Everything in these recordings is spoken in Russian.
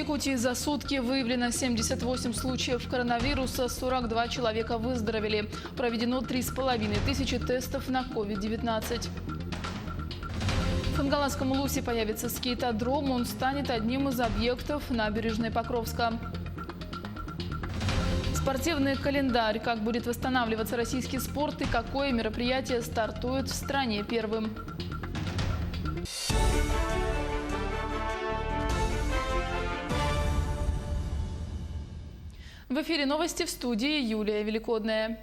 Якутии за сутки выявлено 78 случаев коронавируса, 42 человека выздоровели. Проведено 3500 тестов на COVID-19. В Хангаласском Улусе появится скейтодром. Он станет одним из объектов набережной Покровска. Спортивный календарь. Как будет восстанавливаться российский спорт и какое мероприятие стартует в стране первым. В эфире новости, в студии Юлия Великодная.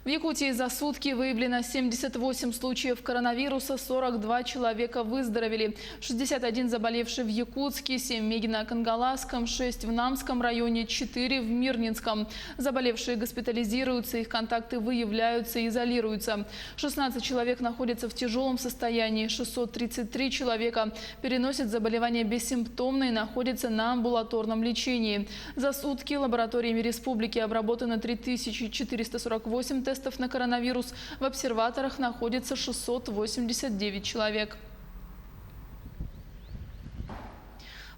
В Якутии за сутки выявлено 78 случаев коронавируса, 42 человека выздоровели. 61 заболевший в Якутске, 7 в Мегино-Кангаласском, 6 в Намском районе, 4 в Мирнинском. Заболевшие госпитализируются, их контакты выявляются и изолируются. 16 человек находятся в тяжелом состоянии, 633 человека переносят заболевание бессимптомно и находятся на амбулаторном лечении. За сутки лабораториями республики обработано 3448 тестов на коронавирус. В обсерваторах находится 689 человек.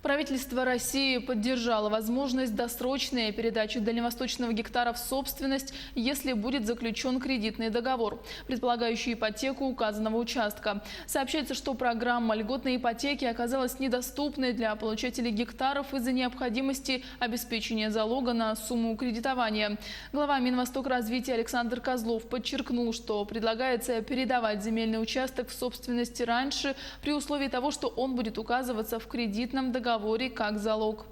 Правительство России поддержало возможность досрочной передачи дальневосточного гектара в собственность, если будет заключен кредитный договор, предполагающий ипотеку указанного участка. Сообщается, что программа льготной ипотеки оказалась недоступной для получателей гектаров из-за необходимости обеспечения залога на сумму кредитования. Глава Минвостокразвития Александр Козлов подчеркнул, что предлагается передавать земельный участок в собственность раньше, при условии того, что он будет указываться в кредитном договоре как залог.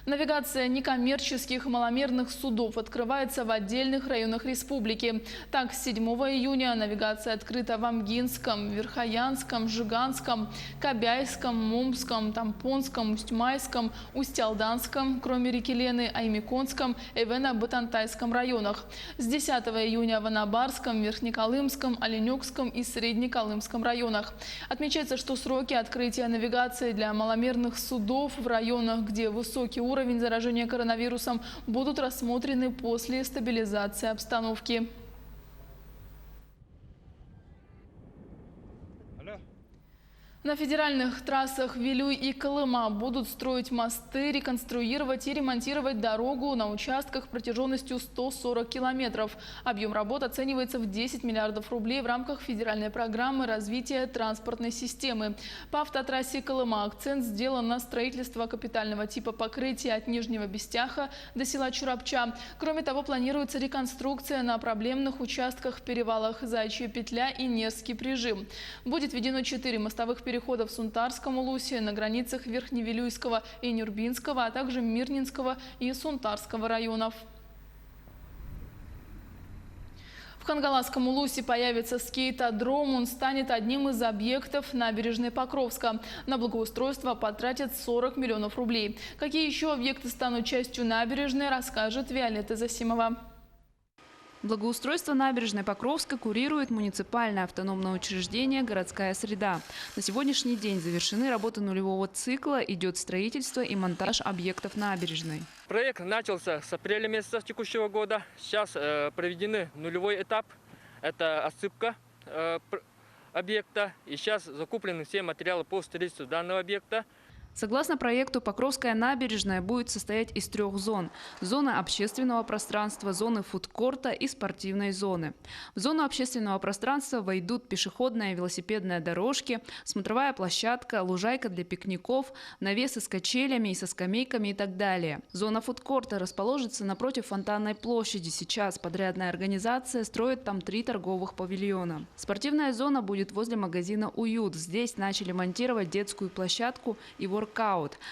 Навигация некоммерческих маломерных судов открывается в отдельных районах республики. Так, с 7 июня навигация открыта в Амгинском, Верхоянском, Жиганском, Кобяйском, Мумском, Тампонском, Усть-Майском, Усть-Алданском, кроме реки Лены, Аймиконском и Вена-Батантайском районах. С 10 июня в Анабарском, Верхнеколымском, Оленёкском и Среднеколымском районах. Отмечается, что сроки открытия навигации для маломерных судов в районах, где высокий уровень заражения коронавирусом, будут рассмотрены после стабилизации обстановки. На федеральных трассах Вилюй и Колыма будут строить мосты, реконструировать и ремонтировать дорогу на участках протяженностью 140 километров. Объем работ оценивается в 10 миллиардов рублей в рамках федеральной программы развития транспортной системы. По автотрассе Колыма акцент сделан на строительство капитального типа покрытия от Нижнего Бестяха до села Чурапча. Кроме того, планируется реконструкция на проблемных участках в перевалах Заячья петля и Нерский прижим. Будет введено 4 мостовых переходов в Сунтарском Улусе, на границах Верхневилюйского и Нюрбинского, а также Мирнинского и Сунтарского районов. В Хангаласском Улусе появится скейтодром. Он станет одним из объектов набережной Покровска. На благоустройство потратят 40 миллионов рублей. Какие еще объекты станут частью набережной, расскажет Виолетта Засимова. Благоустройство набережной Покровска курирует муниципальное автономное учреждение «Городская среда». На сегодняшний день завершены работы нулевого цикла, идет строительство и монтаж объектов набережной. Проект начался с апреля месяца текущего года. Сейчас проведены нулевой этап. Это осыпка объекта. И сейчас закуплены все материалы по строительству данного объекта. Согласно проекту, Покровская набережная будет состоять из 3 зон. Зоны общественного пространства, зоны фудкорта и спортивной зоны. В зону общественного пространства войдут пешеходная и велосипедная дорожки, смотровая площадка, лужайка для пикников, навесы с качелями и со скамейками и так далее. Зона фудкорта расположится напротив Фонтанной площади. Сейчас подрядная организация строит там 3 торговых павильона. Спортивная зона будет возле магазина «Уют». Здесь начали монтировать детскую площадку и воркаут.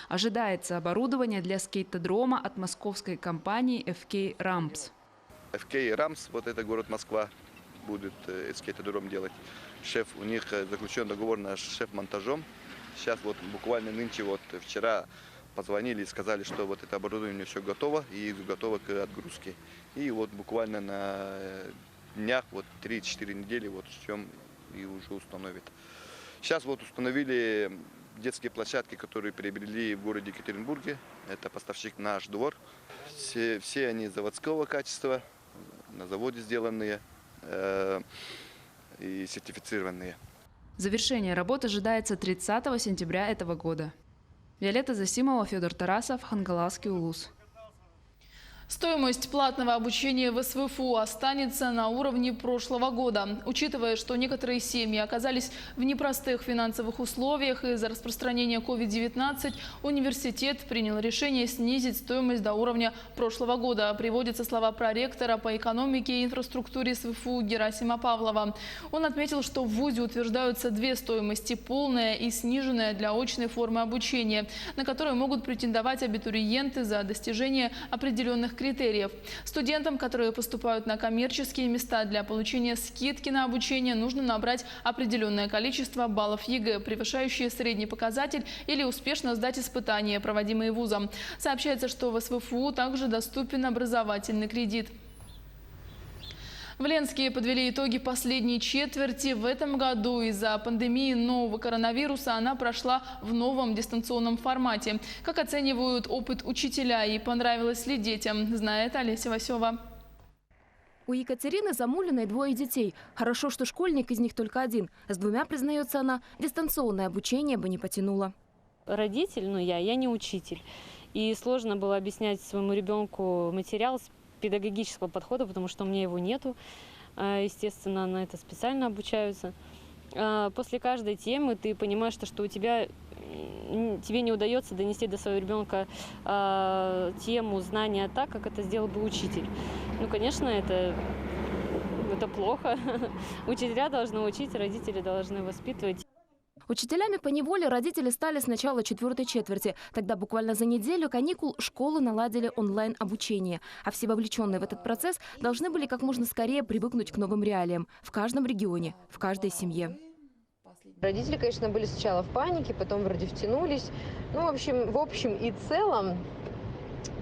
Ожидается оборудование для скейтодрома от московской компании FK Ramps. FK Ramps, вот это город Москва, будет скейтодром делать. Шеф, у них заключен договор на шеф-монтажом. Сейчас вот буквально нынче, вот вчера позвонили и сказали, что вот это оборудование все готово и готово к отгрузке. И вот буквально на днях, вот 3-4 недели, вот ждем и уже установят. Сейчас вот установили детские площадки, которые приобрели в городе Екатеринбурге. Это поставщик «Наш двор». Все они заводского качества, на заводе сделанные и сертифицированные. Завершение работ ожидается 30 сентября этого года. Виолетта Засимова, Федор Тарасов, Хангаласский улус. Стоимость платного обучения в СВФУ останется на уровне прошлого года. Учитывая, что некоторые семьи оказались в непростых финансовых условиях из-за распространения COVID-19, университет принял решение снизить стоимость до уровня прошлого года. Приводятся слова проректора по экономике и инфраструктуре СВФУ Герасима Павлова. Он отметил, что в ВУЗе утверждаются две стоимости – полная и сниженная для очной формы обучения, на которые могут претендовать абитуриенты за достижение определенных критериев. Студентам, которые поступают на коммерческие места, для получения скидки на обучение нужно набрать определенное количество баллов ЕГЭ, превышающие средний показатель, или успешно сдать испытания, проводимые вузом. Сообщается, что в СВФУ также доступен образовательный кредит. В Ленске подвели итоги последней четверти. В этом году из-за пандемии нового коронавируса она прошла в новом дистанционном формате. Как оценивают опыт учителя и понравилось ли детям, знает Олеся Васева. У Екатерины Замулиной двое детей. Хорошо, что школьник из них только один. С двумя, признается она, дистанционное обучение бы не потянуло. Родитель, я не учитель. И сложно было объяснять своему ребенку материал с педагогического подхода, потому что у меня его нету. Естественно, на это специально обучаются. После каждой темы ты понимаешь, что тебе не удается донести до своего ребенка тему, знания так, как это сделал бы учитель. Конечно, это плохо. Учителя должны учить, родители должны воспитывать. Учителями по неволе родители стали с начала четвертой четверти. Тогда буквально за неделю каникул школы наладили онлайн-обучение. А все вовлеченные в этот процесс должны были как можно скорее привыкнуть к новым реалиям. В каждом регионе, в каждой семье. Родители, конечно, были сначала в панике, потом вроде втянулись. В общем и целом,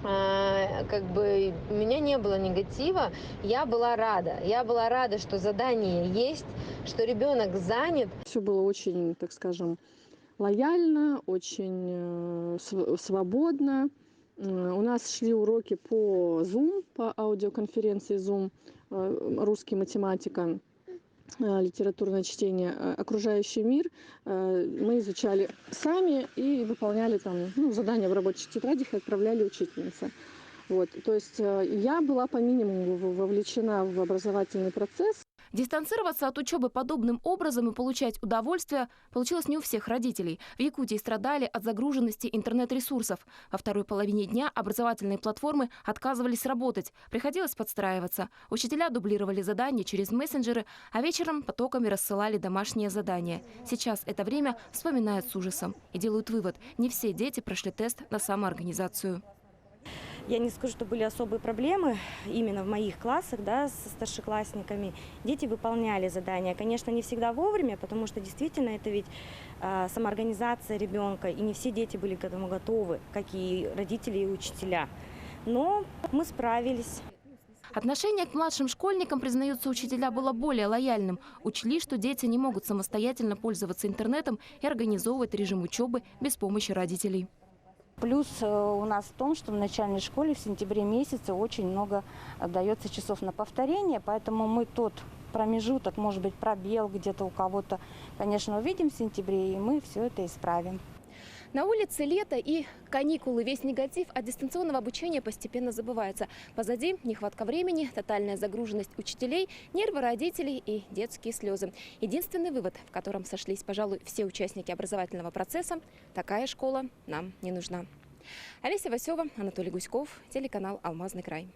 у меня не было негатива. Я была рада, что задание есть, что ребенок занят. Все было очень, так скажем, лояльно, очень свободно. У нас шли уроки по Zoom, по аудиоконференции Zoom, русский, математика, литературное чтение, окружающий мир. Мы изучали сами и выполняли задания в рабочих тетрадях и отправляли учительнице. То есть я была по минимуму вовлечена в образовательный процесс. Дистанцироваться от учебы подобным образом и получать удовольствие получилось не у всех родителей. В Якутии страдали от загруженности интернет-ресурсов. Во второй половине дня образовательные платформы отказывались работать. Приходилось подстраиваться. Учителя дублировали задания через мессенджеры, а вечером потоками рассылали домашние задания. Сейчас это время вспоминают с ужасом и делают вывод – не все дети прошли тест на самоорганизацию. Я не скажу, что были особые проблемы именно в моих классах, со старшеклассниками. Дети выполняли задания, конечно, не всегда вовремя, потому что действительно это ведь самоорганизация ребенка, и не все дети были к этому готовы, как и родители и учителя. Но мы справились. Отношение к младшим школьникам, признаются учителя, было более лояльным. Учли, что дети не могут самостоятельно пользоваться интернетом и организовывать режим учебы без помощи родителей. Плюс у нас в том, что в начальной школе в сентябре месяце очень много дается часов на повторение, поэтому мы тот промежуток, может быть, пробел где-то у кого-то, конечно, увидим в сентябре, и мы все это исправим. На улице лето и каникулы. Весь негатив от дистанционного обучения постепенно забывается. Позади нехватка времени, тотальная загруженность учителей, нервы родителей и детские слезы. Единственный вывод, в котором сошлись, пожалуй, все участники образовательного процесса – такая школа нам не нужна. Олеся Васева, Анатолий Гуськов, телеканал «Алмазный край».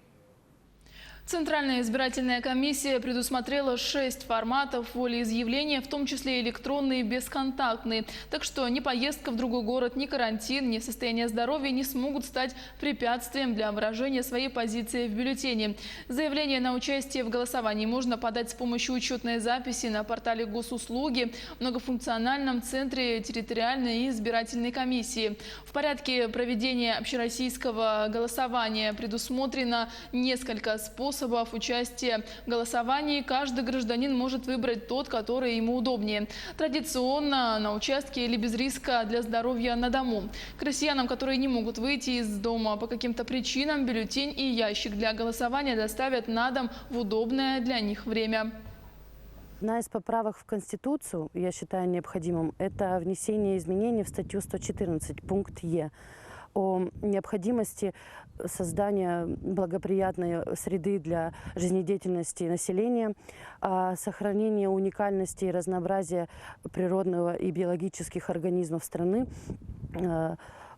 Центральная избирательная комиссия предусмотрела 6 форматов волеизъявления, в том числе электронные и бесконтактные. Так что ни поездка в другой город, ни карантин, ни состояние здоровья не смогут стать препятствием для выражения своей позиции в бюллетене. Заявление на участие в голосовании можно подать с помощью учетной записи на портале госуслуги в многофункциональном центре территориальной избирательной комиссии. В порядке проведения общероссийского голосования предусмотрено несколько способов участия в голосовании. Каждый гражданин может выбрать тот, который ему удобнее. Традиционно на участке или без риска для здоровья на дому. К россиянам, которые не могут выйти из дома по каким-то причинам, бюллетень и ящик для голосования доставят на дом в удобное для них время. Одна из поправок в Конституцию, я считаю необходимым, это внесение изменений в статью 114, пункт Е, о необходимости создания благоприятной среды для жизнедеятельности населения, о сохранении уникальности и разнообразия природного и биологических организмов страны,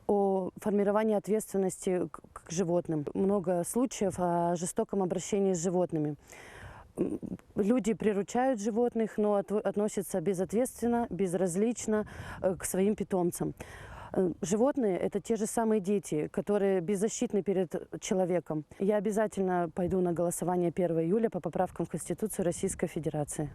о формировании ответственности к животным. Много случаев о жестоком обращении с животными. Люди приручают животных, но относятся безответственно, безразлично к своим питомцам. Животные – это те же самые дети, которые беззащитны перед человеком. Я обязательно пойду на голосование 1 июля по поправкам в Конституцию Российской Федерации.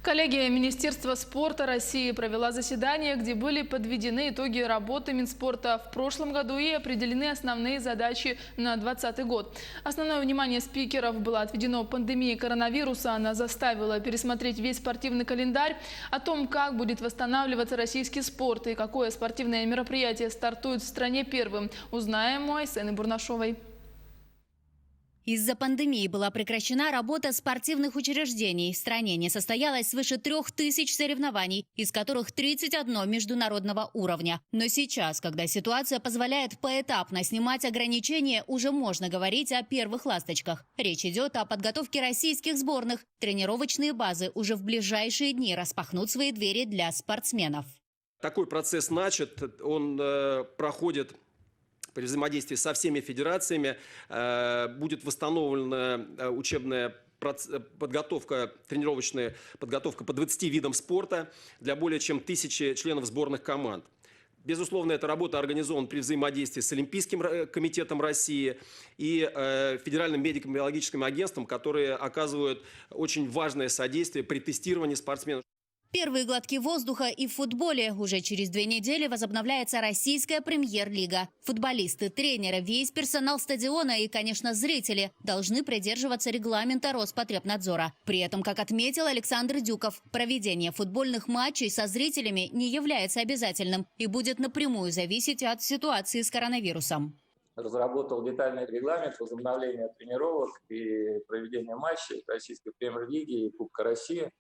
Коллегия Министерства спорта России провела заседание, где были подведены итоги работы Минспорта в прошлом году и определены основные задачи на 2020 год. Основное внимание спикеров было отведено пандемии коронавируса. Она заставила пересмотреть весь спортивный календарь. О том, как будет восстанавливаться российский спорт и какое спортивное мероприятие стартует в стране первым, узнаем у Айсены Бурнашовой. Из-за пандемии была прекращена работа спортивных учреждений. В стране не состоялось свыше 3000 соревнований, из которых 31 международного уровня. Но сейчас, когда ситуация позволяет поэтапно снимать ограничения, уже можно говорить о первых ласточках. Речь идет о подготовке российских сборных. Тренировочные базы уже в ближайшие дни распахнут свои двери для спортсменов. Такой процесс начат, он проходит при взаимодействии со всеми федерациями. Будет восстановлена учебная подготовка, тренировочная подготовка по 20 видам спорта для более чем 1000 членов сборных команд. Безусловно, эта работа организована при взаимодействии с Олимпийским комитетом России и Федеральным медико-биологическим агентством, которые оказывают очень важное содействие при тестировании спортсменов. Первые глотки воздуха и в футболе. Уже через 2 недели возобновляется российская премьер-лига. Футболисты, тренеры, весь персонал стадиона и, конечно, зрители должны придерживаться регламента Роспотребнадзора. При этом, как отметил Александр Дюков, проведение футбольных матчей со зрителями не является обязательным и будет напрямую зависеть от ситуации с коронавирусом. Разработал детальный регламент возобновления тренировок и проведения матчей российской премьер-лиги и Кубка России,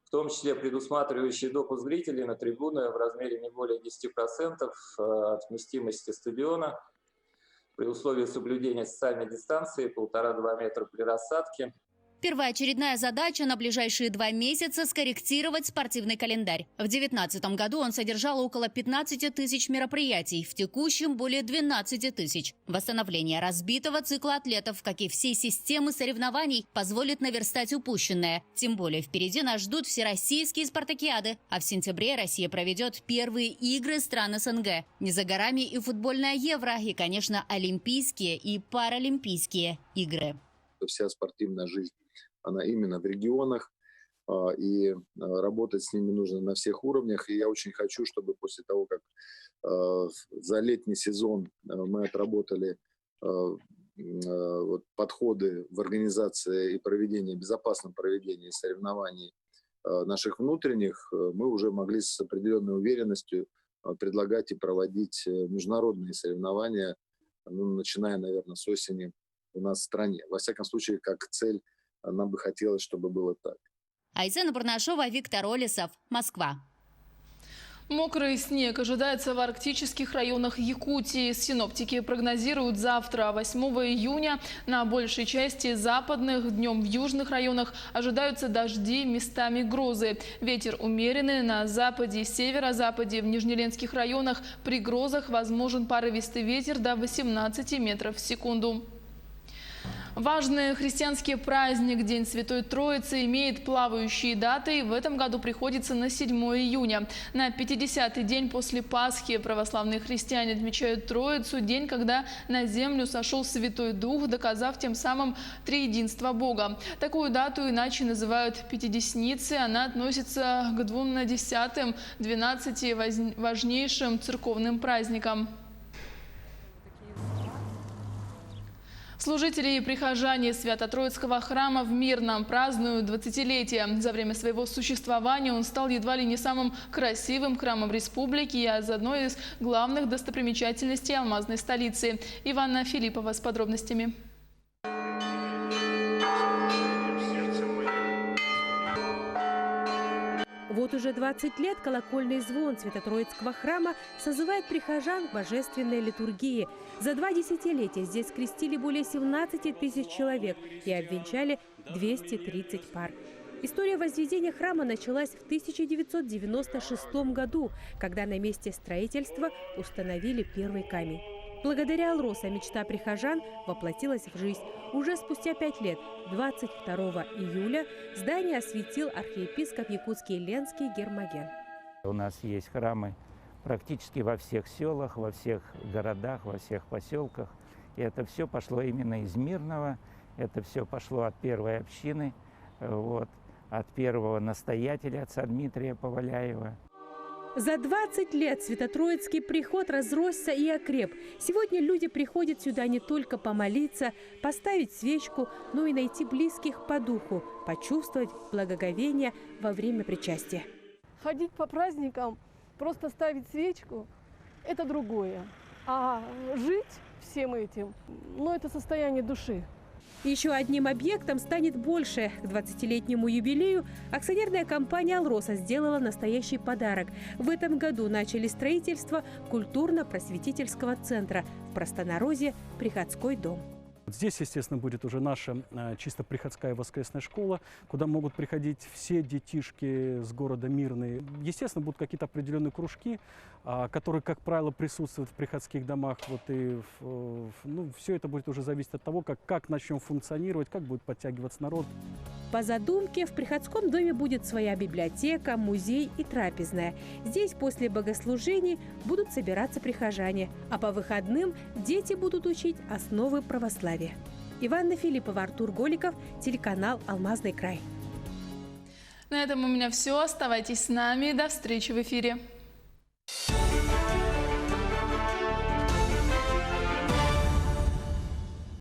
в том числе предусматривающий допуск зрителей на трибуны в размере не более 10% от вместимости стадиона при условии соблюдения социальной дистанции 1,5–2 метра при рассадке. Первоочередная задача на ближайшие 2 месяца – скорректировать спортивный календарь. В 2019 году он содержал около 15 тысяч мероприятий, в текущем – более 12 тысяч. Восстановление разбитого цикла атлетов, как и всей системы соревнований, позволит наверстать упущенное. Тем более впереди нас ждут всероссийские спартакиады, а в сентябре Россия проведет первые игры стран СНГ. Не за горами и футбольное Евро, и, конечно, Олимпийские и Паралимпийские игры. Вся спортивная жизнь, она именно в регионах, и работать с ними нужно на всех уровнях. И я очень хочу, чтобы после того, как за летний сезон мы отработали подходы в организации и проведении, безопасном проведении соревнований наших внутренних, мы уже могли с определенной уверенностью предлагать и проводить международные соревнования, начиная, наверное, с осени у нас в стране. Во всяком случае, как цель, нам бы хотелось, чтобы было так. Айсена Бурнашова, Виктор Олесов, Москва. Мокрый снег ожидается в арктических районах Якутии. Синоптики прогнозируют завтра, 8 июня, на большей части западных, днем в южных районах ожидаются дожди, местами грозы. Ветер умеренный на западе и северо-западе. В нижнеленских районах при грозах возможен порывистый ветер до 18 метров в секунду. Важный христианский праздник День Святой Троицы имеет плавающие даты и в этом году приходится на 7 июня. На 50-й день после Пасхи православные христиане отмечают Троицу, день, когда на землю сошел Святой Дух, доказав тем самым триединство Бога. Такую дату иначе называют Пятидесницей. Она относится к 12 важнейшим церковным праздникам. Служители и прихожане Свято-Троицкого храма в Мирном празднуют 20-летие. За время своего существования он стал едва ли не самым красивым храмом республики и заодно из главных достопримечательностей алмазной столицы. Иванна Филиппова с подробностями. Вот уже 20 лет колокольный звон Свято-Троицкого храма созывает прихожан к божественной литургии. За 2 десятилетия здесь скрестили более 17 тысяч человек и обвенчали 230 пар. История возведения храма началась в 1996 году, когда на месте строительства установили первый камень. Благодаря Алроса мечта прихожан воплотилась в жизнь. Уже спустя 5 лет, 22 июля, здание осветил архиепископ Якутский Ленский Гермоген. У нас есть храмы практически во всех селах, во всех городах, во всех поселках. И это все пошло именно из Мирного, это все пошло от первой общины, от первого настоятеля, отца Дмитрия Поваляева. За 20 лет Свято-Троицкий приход разросся и окреп. Сегодня люди приходят сюда не только помолиться, поставить свечку, но и найти близких по духу, почувствовать благоговение во время причастия. Ходить по праздникам, просто ставить свечку – это другое. А жить всем этим – это состояние души. Еще одним объектом станет больше. К 20-летнему юбилею акционерная компания «Алроса» сделала настоящий подарок. В этом году начали строительство культурно-просветительского центра, в простонародье «Приходской дом». Здесь, естественно, будет уже наша чисто приходская воскресная школа, куда могут приходить все детишки с города Мирный. Естественно, будут какие-то определенные кружки, которые, как правило, присутствуют в приходских домах. Все это будет уже зависеть от того, как начнем функционировать, как будет подтягиваться народ. По задумке, в приходском доме будет своя библиотека, музей и трапезная. Здесь после богослужений будут собираться прихожане, а по выходным дети будут учить основы православия. Иванна Филиппова, Артур Голиков, телеканал «Алмазный край». На этом у меня все. Оставайтесь с нами. До встречи в эфире.